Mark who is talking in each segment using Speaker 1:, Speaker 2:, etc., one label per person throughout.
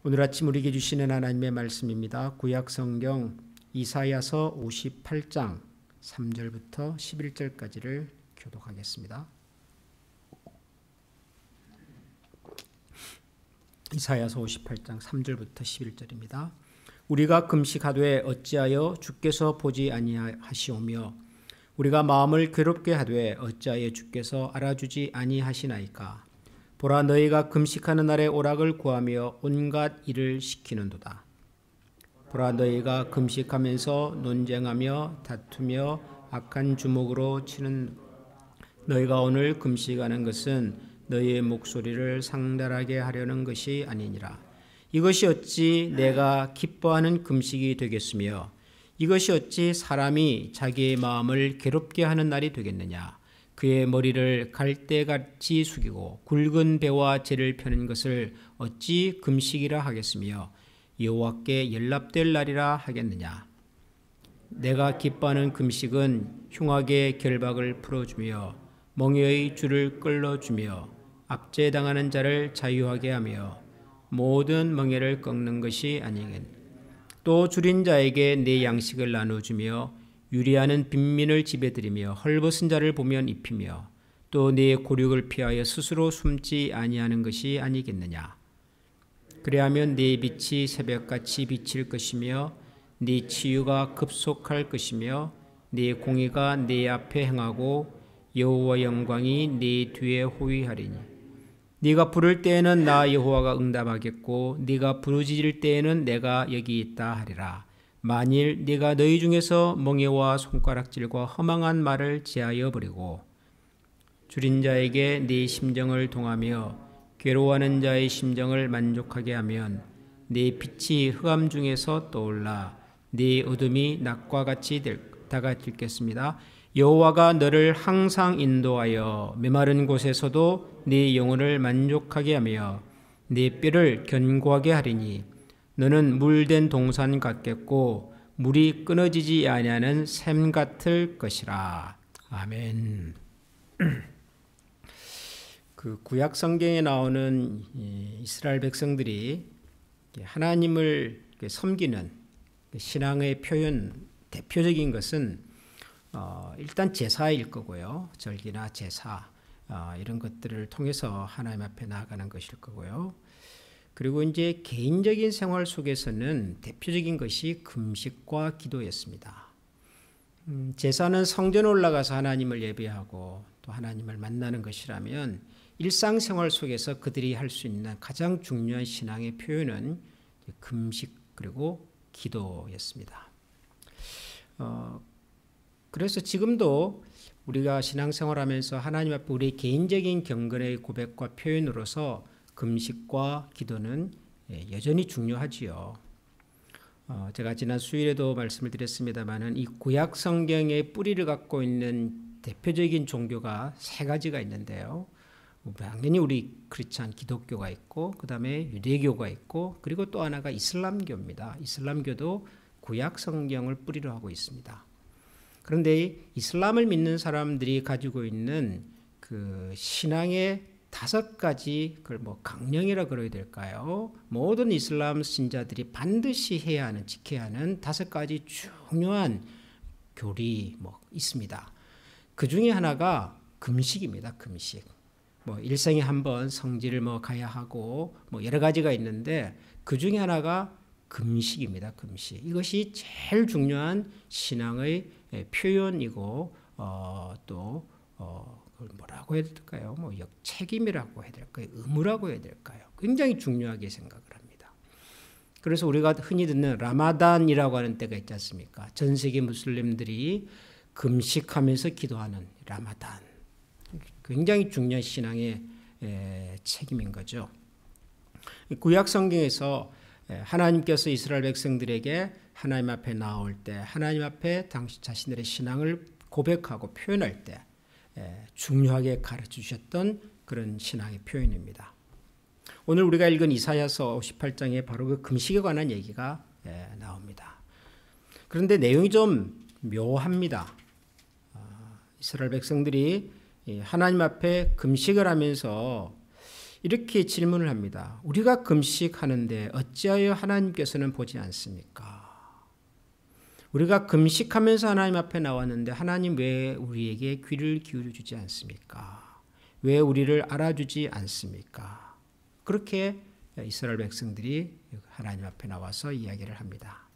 Speaker 1: 오늘 아침 우리에게 주시는 하나님의 말씀입니다. 구약 성경 이사야서 58장 3절부터 11절까지를 교독하겠습니다. 이사야서 58장 3절부터 11절입니다. 우리가 금식하되 어찌하여 주께서 보지 아니하시오며 우리가 마음을 괴롭게 하되 어찌하여 주께서 알아주지 아니하시나이까. 보라, 너희가 금식하는 날에 오락을 구하며 온갖 일을 시키는도다. 보라, 너희가 금식하면서 논쟁하며 다투며 악한 주먹으로 치는 너희가 오늘 금식하는 것은 너희의 목소리를 상달하게 하려는 것이 아니니라. 이것이 어찌 내가 기뻐하는 금식이 되겠으며 이것이 어찌 사람이 자기의 마음을 괴롭게 하는 날이 되겠느냐. 그의 머리를 갈대같이 숙이고 굵은 배와 재를 펴는 것을 어찌 금식이라 하겠으며 여호와께 연락될 날이라 하겠느냐. 내가 기뻐하는 금식은 흉악의 결박을 풀어주며 멍에의 줄을 끌어주며 압제당하는 자를 자유하게 하며 모든 멍에를 꺾는 것이 아니겠. 또 줄인 자에게 내 양식을 나눠주며 유리하는 빈민을 지배드리며 헐벗은 자를 보면 입히며 또 네 곤욕을 피하여 스스로 숨지 아니하는 것이 아니겠느냐. 그래야면 네 빛이 새벽같이 비칠 것이며 네 치유가 급속할 것이며 네 공의가 네 앞에 행하고 여호와 영광이 네 뒤에 호위하리니. 네가 부를 때에는 나 여호와가 응답하겠고 네가 부르짖을 때에는 내가 여기 있다 하리라. 만일 네가 너희 중에서 멍에와 손가락질과 허망한 말을 제하여 버리고 줄인 자에게 네 심정을 동하며 괴로워하는 자의 심정을 만족하게 하면 네 빛이 흑암 중에서 떠올라 네 어둠이 낮과 같이 다가들겠습니다. 여호와가 너를 항상 인도하여 메마른 곳에서도 네 영혼을 만족하게 하며 네 뼈를 견고하게 하리니 너는 물된 동산 같겠고 물이 끊어지지 아니하는 샘 같을 것이라. 아멘. 그 구약 성경에 나오는 이스라엘 백성들이 하나님을 섬기는 신앙의 표현 대표적인 것은 일단 제사일 거고요. 절기나 제사 이런 것들을 통해서 하나님 앞에 나아가는 것일 거고요. 그리고 이제 개인적인 생활 속에서는 대표적인 것이 금식과 기도였습니다. 제사는 성전에 올라가서 하나님을 예배하고 또 하나님을 만나는 것이라면 일상생활 속에서 그들이 할 수 있는 가장 중요한 신앙의 표현은 금식 그리고 기도였습니다. 그래서 지금도 우리가 신앙생활하면서 하나님 앞에 우리의 개인적인 경건의 고백과 표현으로서 금식과 기도는 여전히 중요하지요. 제가 지난 수요일에도 말씀을 드렸습니다마는 이 구약 성경의 뿌리를 갖고 있는 대표적인 종교가 세 가지가 있는데요. 당연히 우리 크리스찬 기독교가 있고 그 다음에 유대교가 있고 그리고 또 하나가 이슬람교입니다. 이슬람교도 구약 성경을 뿌리로 하고 있습니다. 그런데 이슬람을 믿는 사람들이 가지고 있는 그 신앙의 5가지, 그걸 강령이라 그래야 될까요? 모든 이슬람 신자들이 반드시 해야 하는, 지켜야 하는 5가지 중요한 교리 있습니다. 그 중에 하나가 금식입니다. 금식. 일생에 한 번 성지를 가야 하고 여러 가지가 있는데 그 중에 하나가 금식입니다. 금식. 이것이 제일 중요한 신앙의 표현이고 또 그걸 뭐라고 해야 될까요? 책임이라고 해야 될까요? 의무라고 해야 될까요? 굉장히 중요하게 생각을 합니다. 그래서 우리가 흔히 듣는 라마단이라고 하는 때가 있지 않습니까? 전 세계 무슬림들이 금식하면서 기도하는 라마단. 굉장히 중요한 신앙의 책임인 거죠. 구약 성경에서 하나님께서 이스라엘 백성들에게 하나님 앞에 나올 때 하나님 앞에 당시 자신들의 신앙을 고백하고 표현할 때 중요하게 가르쳐주셨던 그런 신앙의 표현입니다. 오늘 우리가 읽은 이사야서 58장에 바로 그 금식에 관한 얘기가 나옵니다. 그런데 내용이 좀 묘합니다. 이스라엘 백성들이 하나님 앞에 금식을 하면서 이렇게 질문을 합니다. 우리가 금식하는데 어찌하여 하나님께서는 보지 않습니까? 우리가 금식하면서 하나님 앞에 나왔는데 하나님 왜 우리에게 귀를 기울여 주지 않습니까? 왜 우리를 알아주지 않습니까? 그렇게 이스라엘 백성들이 하나님 앞에 나와서 이야기를 합니다.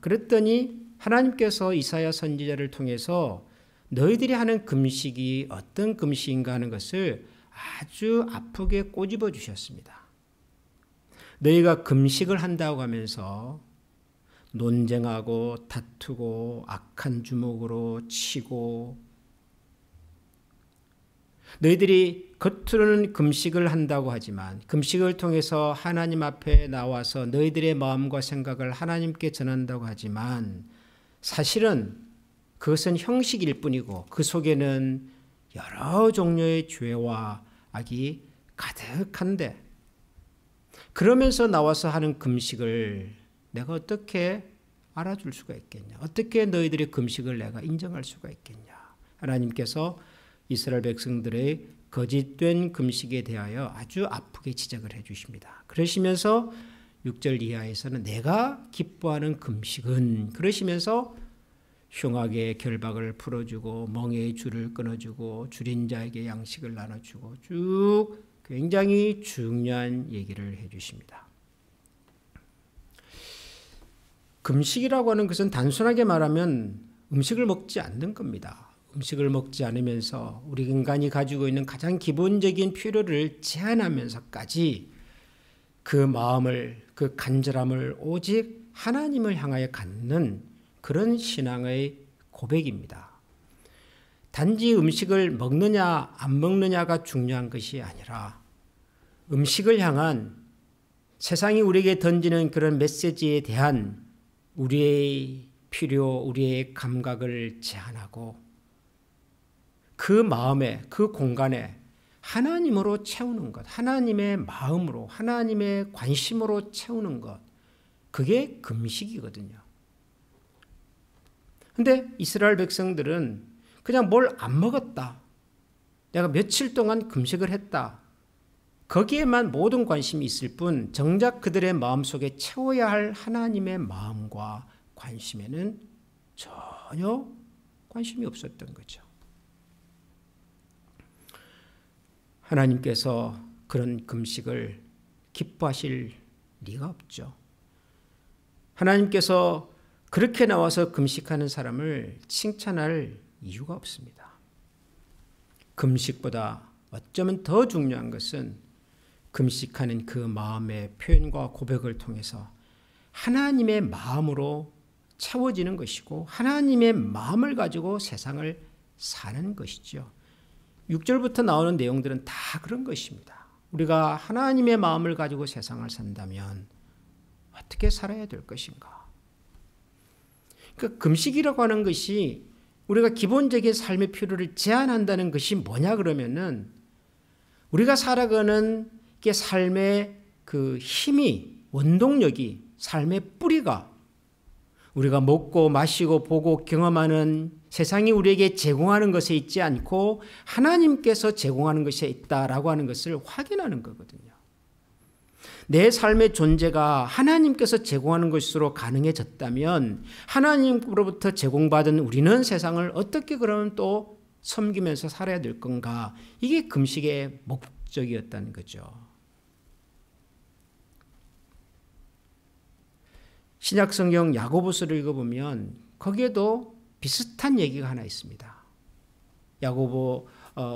Speaker 1: 그랬더니 하나님께서 이사야 선지자를 통해서 너희들이 하는 금식이 어떤 금식인가 하는 것을 아주 아프게 꼬집어 주셨습니다. 너희가 금식을 한다고 하면서 논쟁하고 다투고 악한 주먹으로 치고, 너희들이 겉으로는 금식을 한다고 하지만 금식을 통해서 하나님 앞에 나와서 너희들의 마음과 생각을 하나님께 전한다고 하지만 사실은 그것은 형식일 뿐이고 그 속에는 여러 종류의 죄와 악이 가득한데, 그러면서 나와서 하는 금식을 내가 어떻게 알아줄 수가 있겠냐? 어떻게 너희들의 금식을 내가 인정할 수가 있겠냐? 하나님께서 이스라엘 백성들의 거짓된 금식에 대하여 아주 아프게 지적을 해 주십니다. 그러시면서 6절 이하에서는 내가 기뻐하는 금식은, 그러시면서 흉악의 결박을 풀어주고 멍에의 줄을 끊어주고 줄인 자에게 양식을 나눠주고 쭉 굉장히 중요한 얘기를 해 주십니다. 금식이라고 하는 것은 단순하게 말하면 음식을 먹지 않는 겁니다. 음식을 먹지 않으면서 우리 인간이 가지고 있는 가장 기본적인 필요를 제한하면서까지 그 마음을, 그 간절함을 오직 하나님을 향하여 갖는 그런 신앙의 고백입니다. 단지 음식을 먹느냐 안 먹느냐가 중요한 것이 아니라 음식을 향한 세상이 우리에게 던지는 그런 메시지에 대한 우리의 필요, 우리의 감각을 제한하고 그 마음에, 그 공간에 하나님으로 채우는 것, 하나님의 마음으로, 하나님의 관심으로 채우는 것, 그게 금식이거든요. 근데 이스라엘 백성들은 그냥 뭘 안 먹었다, 내가 며칠 동안 금식을 했다, 거기에만 모든 관심이 있을 뿐 정작 그들의 마음속에 채워야 할 하나님의 마음과 관심에는 전혀 관심이 없었던 거죠. 하나님께서 그런 금식을 기뻐하실 리가 없죠. 하나님께서 그렇게 나와서 금식하는 사람을 칭찬할 이유가 없습니다. 금식보다 어쩌면 더 중요한 것은 금식하는 그 마음의 표현과 고백을 통해서 하나님의 마음으로 채워지는 것이고 하나님의 마음을 가지고 세상을 사는 것이죠. 6절부터 나오는 내용들은 다 그런 것입니다. 우리가 하나님의 마음을 가지고 세상을 산다면 어떻게 살아야 될 것인가? 그러니까 금식이라고 하는 것이 우리가 기본적인 삶의 필요를 제한한다는 것이 뭐냐 그러면은 우리가 살아가는 게 삶의 그 힘이, 원동력이, 삶의 뿌리가 우리가 먹고 마시고 보고 경험하는 세상이 우리에게 제공하는 것에 있지 않고 하나님께서 제공하는 것에 있다라고 하는 것을 확인하는 거거든요. 내 삶의 존재가 하나님께서 제공하는 것으로 가능해졌다면 하나님으로부터 제공받은 우리는 세상을 어떻게 그러면 또 섬기면서 살아야 될 건가? 이게 금식의 목적이었다는 거죠. 신약성경 야고보서를 읽어보면 거기에도 비슷한 얘기가 하나 있습니다. 야고보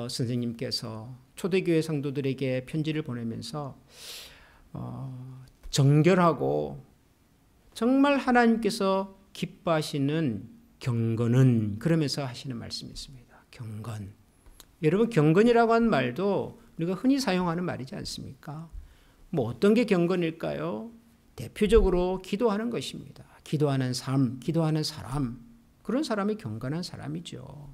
Speaker 1: 선생님께서 초대교회 성도들에게 편지를 보내면서 정결하고 정말 하나님께서 기뻐하시는 경건은, 그러면서 하시는 말씀이 있습니다. 경건. 여러분, 경건이라고 하는 말도 우리가 흔히 사용하는 말이지 않습니까? 뭐 어떤 게 경건일까요? 대표적으로 기도하는 것입니다. 기도하는 삶, 기도하는 사람, 그런 사람이 경건한 사람이죠.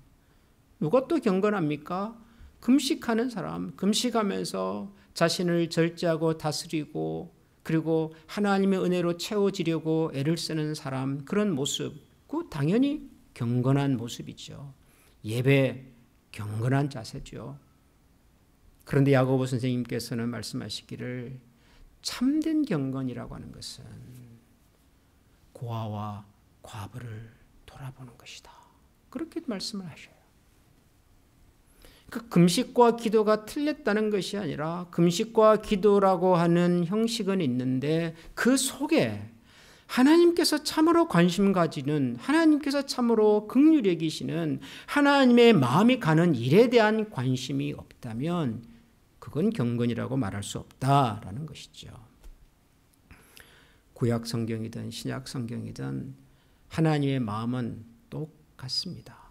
Speaker 1: 누가 또 경건합니까? 금식하는 사람, 금식하면서 자신을 절제하고 다스리고 그리고 하나님의 은혜로 채워지려고 애를 쓰는 사람, 그런 모습, 그 당연히 경건한 모습이죠. 예배, 경건한 자세죠. 그런데 야고보 선생님께서는 말씀하시기를 참된 경건이라고 하는 것은 고아와 과부를 돌아보는 것이다. 그렇게 말씀을 하셔요. 그 금식과 기도가 틀렸다는 것이 아니라 금식과 기도라고 하는 형식은 있는데 그 속에 하나님께서 참으로 관심 가지는, 하나님께서 참으로 긍휼히 여기시는 하나님의 마음이 가는 일에 대한 관심이 없다면 그건 경건이라고 말할 수 없다라는 것이죠. 구약 성경이든 신약 성경이든 하나님의 마음은 똑같습니다.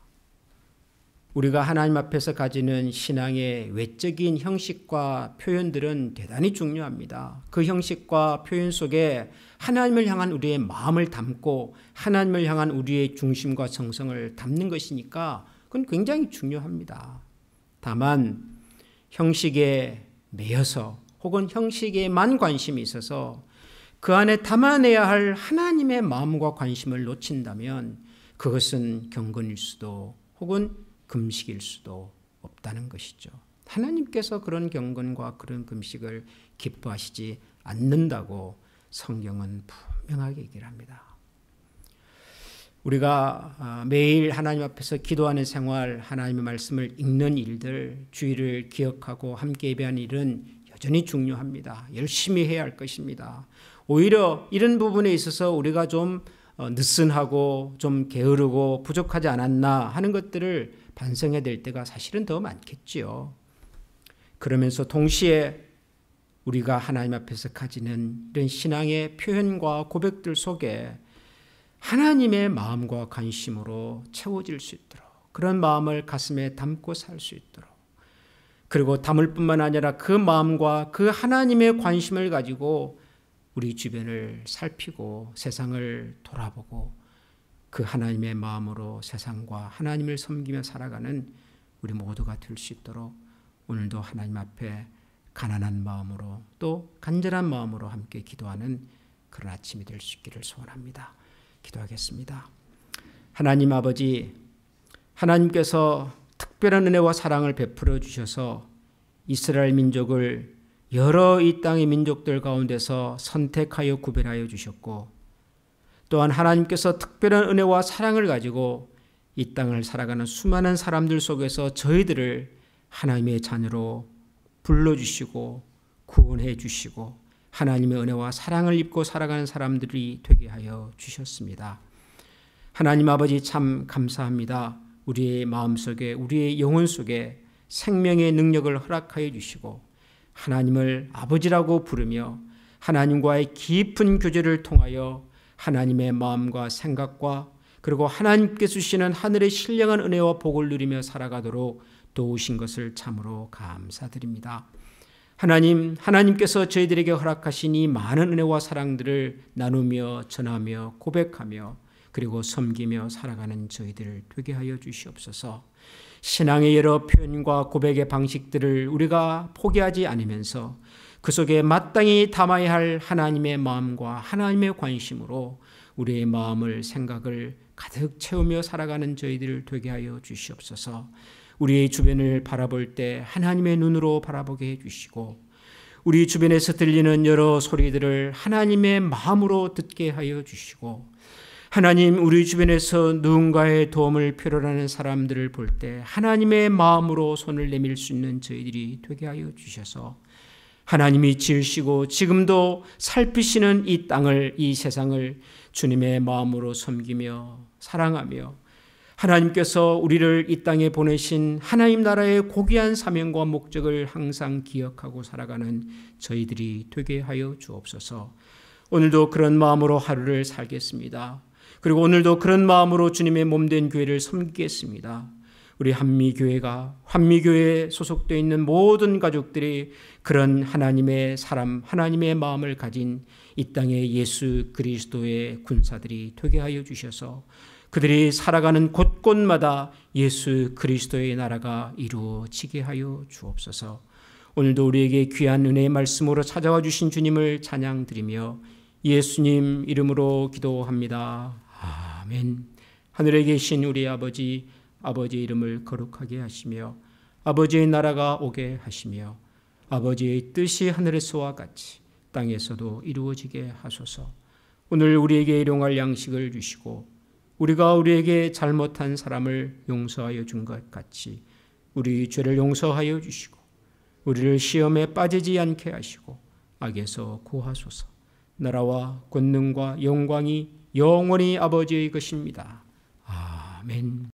Speaker 1: 우리가 하나님 앞에서 가지는 신앙의 외적인 형식과 표현들은 대단히 중요합니다. 그 형식과 표현 속에 하나님을 향한 우리의 마음을 담고 하나님을 향한 우리의 중심과 정성을 담는 것이니까 그건 굉장히 중요합니다. 다만 형식에 매여서 혹은 형식에만 관심이 있어서 그 안에 담아내야 할 하나님의 마음과 관심을 놓친다면 그것은 경건일 수도 혹은 금식일 수도 없다는 것이죠. 하나님께서 그런 경건과 그런 금식을 기뻐하시지 않는다고 성경은 분명하게 얘기를 합니다. 우리가 매일 하나님 앞에서 기도하는 생활, 하나님의 말씀을 읽는 일들, 주의를 기억하고 함께 예배하는 일은 여전히 중요합니다. 열심히 해야 할 것입니다. 오히려 이런 부분에 있어서 우리가 좀 느슨하고 좀 게으르고 부족하지 않았나 하는 것들을 반성해야 될 때가 사실은 더 많겠지요. 그러면서 동시에 우리가 하나님 앞에서 가지는 이런 신앙의 표현과 고백들 속에 하나님의 마음과 관심으로 채워질 수 있도록 그런 마음을 가슴에 담고 살 수 있도록 그리고 담을 뿐만 아니라 그 마음과 그 하나님의 관심을 가지고 우리 주변을 살피고 세상을 돌아보고 그 하나님의 마음으로 세상과 하나님을 섬기며 살아가는 우리 모두가 될 수 있도록 오늘도 하나님 앞에 가난한 마음으로 또 간절한 마음으로 함께 기도하는 그런 아침이 될 수 있기를 소원합니다. 기도하겠습니다. 하나님 아버지, 하나님께서 특별한 은혜와 사랑을 베풀어 주셔서 이스라엘 민족을 여러 이 땅의 민족들 가운데서 선택하여 구별하여 주셨고 또한 하나님께서 특별한 은혜와 사랑을 가지고 이 땅을 살아가는 수많은 사람들 속에서 저희들을 하나님의 자녀로 불러주시고 구원해 주시고 하나님의 은혜와 사랑을 입고 살아가는 사람들이 되게 하여 주셨습니다. 하나님 아버지 참 감사합니다. 우리의 마음속에 우리의 영혼 속에 생명의 능력을 허락하여 주시고 하나님을 아버지라고 부르며 하나님과의 깊은 교제를 통하여 하나님의 마음과 생각과 그리고 하나님께서 주시는 하늘의 신령한 은혜와 복을 누리며 살아가도록 도우신 것을 참으로 감사드립니다. 하나님께서 저희들에게 허락하신 이 많은 은혜와 사랑들을 나누며 전하며 고백하며 그리고 섬기며 살아가는 저희들 되게 하여 주시옵소서. 신앙의 여러 표현과 고백의 방식들을 우리가 포기하지 않으면서 그 속에 마땅히 담아야 할 하나님의 마음과 하나님의 관심으로 우리의 마음을 생각을 가득 채우며 살아가는 저희들 되게 하여 주시옵소서. 우리의 주변을 바라볼 때 하나님의 눈으로 바라보게 해주시고 우리 주변에서 들리는 여러 소리들을 하나님의 마음으로 듣게 하여 주시고 하나님 우리 주변에서 누군가의 도움을 필요로 하는 사람들을 볼 때 하나님의 마음으로 손을 내밀 수 있는 저희들이 되게 하여 주셔서 하나님이 지으시고 지금도 살피시는 이 땅을 이 세상을 주님의 마음으로 섬기며 사랑하며 하나님께서 우리를 이 땅에 보내신 하나님 나라의 고귀한 사명과 목적을 항상 기억하고 살아가는 저희들이 되게 하여 주옵소서. 오늘도 그런 마음으로 하루를 살겠습니다. 그리고 오늘도 그런 마음으로 주님의 몸된 교회를 섬기겠습니다. 우리 환미교회에 소속되어 있는 모든 가족들이 그런 하나님의 사람, 하나님의 마음을 가진 이 땅의 예수 그리스도의 군사들이 되게 하여 주셔서 그들이 살아가는 곳곳마다 예수 그리스도의 나라가 이루어지게 하여 주옵소서. 오늘도 우리에게 귀한 은혜의 말씀으로 찾아와 주신 주님을 찬양드리며 예수님 이름으로 기도합니다. 아멘. 하늘에 계신 우리 아버지의 이름을 거룩하게 하시며 아버지의 나라가 오게 하시며 아버지의 뜻이 하늘에서와 같이 땅에서도 이루어지게 하소서. 오늘 우리에게 일용할 양식을 주시고 우리가 우리에게 잘못한 사람을 용서하여 준 것 같이 우리 죄를 용서하여 주시고 우리를 시험에 빠지지 않게 하시고 악에서 구하소서. 나라와 권능과 영광이 영원히 아버지의 것입니다. 아멘.